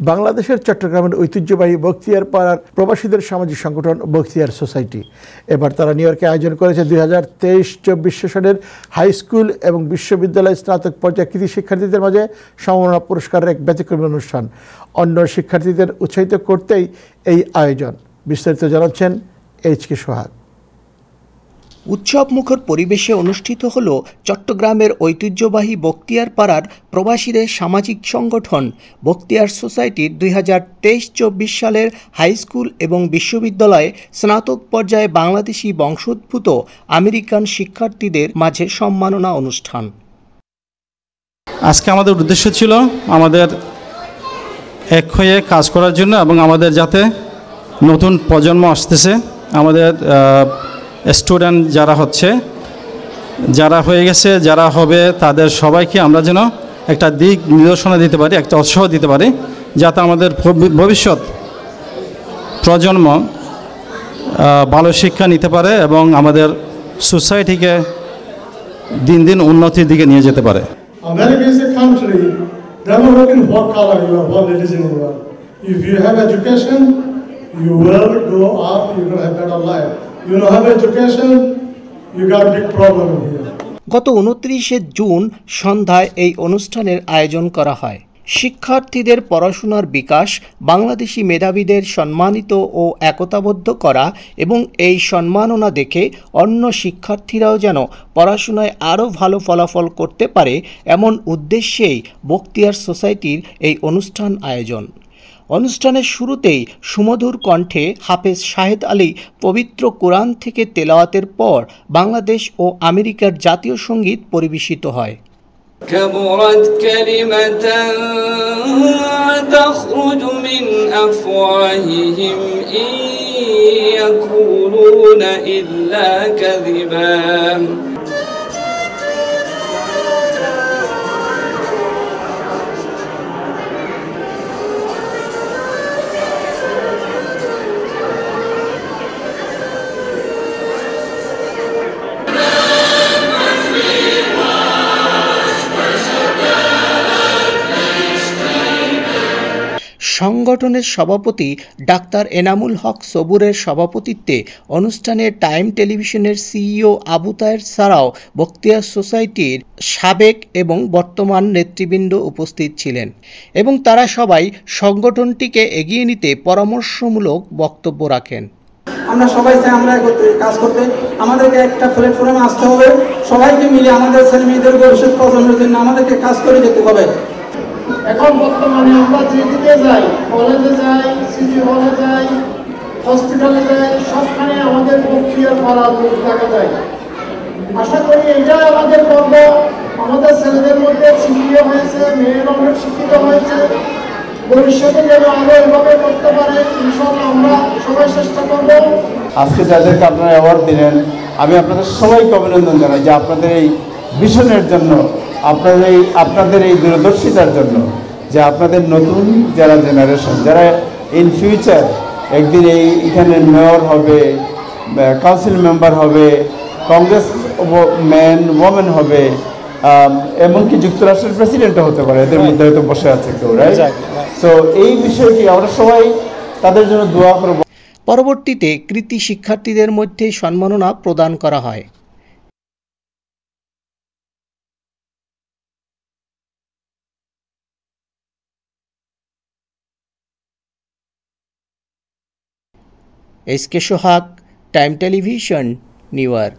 বাংলাদেশের চট্টগ্রামের ঐতিহ্যবাহী বখতিয়ার পাড়ার প্রবাসীদের সামাজিক সংগঠন বখতিয়ার সোসাইটি এবার তারা নিউ ইয়র্কে আয়োজন করেছে 2023-24 সেশনের হাই স্কুল এবং বিশ্ববিদ্যালয় স্নাতক পর্যায়ে কৃতি শিক্ষার্থীদের মাঝে সম্মাননা পুরস্কারের এক ব্যতিক্রমী অনুষ্ঠান। অন্য শিক্ষার্থীদের উৎসাহিত করতেই এই আয়োজন। বিস্তারিত জানাচ্ছেন HK সোহাগ। উৎসবমুখর পরিবেশে অনুষ্ঠিত হল চট্টগ্রামের ঐতিহ্যবাহী বখতিয়ার পাড়ার প্রবাসীদের সামাজিক সংগঠন বখতিয়ার সোসাইটির 2023-24 সালের হাই স্কুল এবং বিশ্ববিদ্যালয়ে স্নাতক পর্যায়ে বাংলাদেশি বংশোদ্ভূত আমেরিকান শিক্ষার্থীদের মাঝে সম্মাননা অনুষ্ঠান। আজকে আমাদের উদ্দেশ্য ছিল আমাদের এক হয়ে কাজ করার জন্য এবং আমাদের যাতে নতুন প্রজন্ম আসতেছে, আমাদের স্টুডেন্ট যারা হয়ে গেছে, যারা হবে, তাদের সবাইকে আমরা যেন একটা দিক নির্দেশনা দিতে পারি, একটা উৎসাহ দিতে পারি, যাতে আমাদের ভবিষ্যৎ প্রজন্ম ভালো শিক্ষা নিতে পারে এবং আমাদের সোসাইটিকে দিন দিন উন্নতির দিকে নিয়ে যেতে পারে। America is a country, never look in what color you are, what religion you are. If you have education, you will go up, you're going to have better life. You don't have education, you got a big problem here. গত 29 June সন্ধ্যায় এই অনুষ্ঠানের আয়োজন করা হয়। শিক্ষার্থীদের পড়াশোনার বিকাশ, বাংলাদেশি মেধাবীদের সম্মানিত ও একতাবদ্ধ করা এবং এই সম্মাননা দেখে অন্য শিক্ষার্থীরাও যেন পড়াশোনায় আরও ভালো ফলাফল করতে পারে, এমন উদ্দেশ্যেই বখতিয়ার সোসাইটির এই অনুষ্ঠান আয়োজন। অনুষ্ঠানের শুরুতেই সুমধুর কণ্ঠে হাফেজ শাহেদ আলী পবিত্র কোরআন থেকে তেলাওয়াতের পর বাংলাদেশ ও আমেরিকার জাতীয় সঙ্গীত পরিবেশিত হয়। كبرت كلمة تخرج من أفواههم إن يقولون إلا كذبا সংগঠনের সভাপতি ডাক্তার এনামুল হক সবুরের সভাপতিত্বে অনুষ্ঠানে টাইম টেলিভিশনের সিইও আবু তাহের ছাড়াও বখতিয়ার সোসাইটির সাবেক এবং বর্তমান নেতৃবৃন্দ উপস্থিত ছিলেন এবং তারা সবাই সংগঠনটিকে এগিয়ে নিতে পরামর্শমূলক বক্তব্য রাখেন। আমরা সবাই চাই আমরা কাজ করতে, আমাদেরকে একটা প্ল্যাটফর্মে আসতে হবে, সবাইকে মিলে আমাদের ছেলে মেয়েদের ভবিষ্যৎ প্রজন্মের জন্য আমাদেরকে কাজ করে যেতে হবে। এখন বর্তমানে আমরা যেদিকে যাই, কলেজে যাই, সিটি হলে যাই, হসপিটালে যাই, সবখানে আমাদের বখতিয়ার পাড়ার লোক দেখা যায়। আশা করি এটাই আমাদের গর্ব। আমাদের ছেলেদের মধ্যে শিক্ষিত হয়েছে, মেয়েরা অনেক শিক্ষিত হয়েছে, ভবিষ্যতে যেন আরো এভাবে করতে পারে, ইনশাআল্লাহ আমরা সবাই চেষ্টা করব। আজকে যাদেরকে আপনারা অ্যাওয়ার্ড দিলেন, আমি আপনাদের সবাইকে অভিনন্দন জানাই যে আপনাদের এই ভিশনের জন্য, আপনাদের এই দূরদর্শিতার জন্য, যে আপনাদের নতুন যারা জেনারেশন, যারা ইন ফিউচার একদিন এখানে মেয়র হবে, কাউন্সিল মেম্বার হবে, কংগ্রেস ম্যান ওমেন হবে, এমনকি যুক্তরাষ্ট্রের প্রেসিডেন্টও হতে পারে, এদের মধ্যে হয়তো বসে আছে কেউ, রাইট? তো এই বিষয়টি আমরা সবাই তাদের জন্য দোয়া করব। পরবর্তীতে কৃতি শিক্ষার্থীদের মধ্যে সম্মাননা প্রদান করা হয়। HK সোহাগ, টাইম টেলিভিশন, নিউ ইয়র্ক।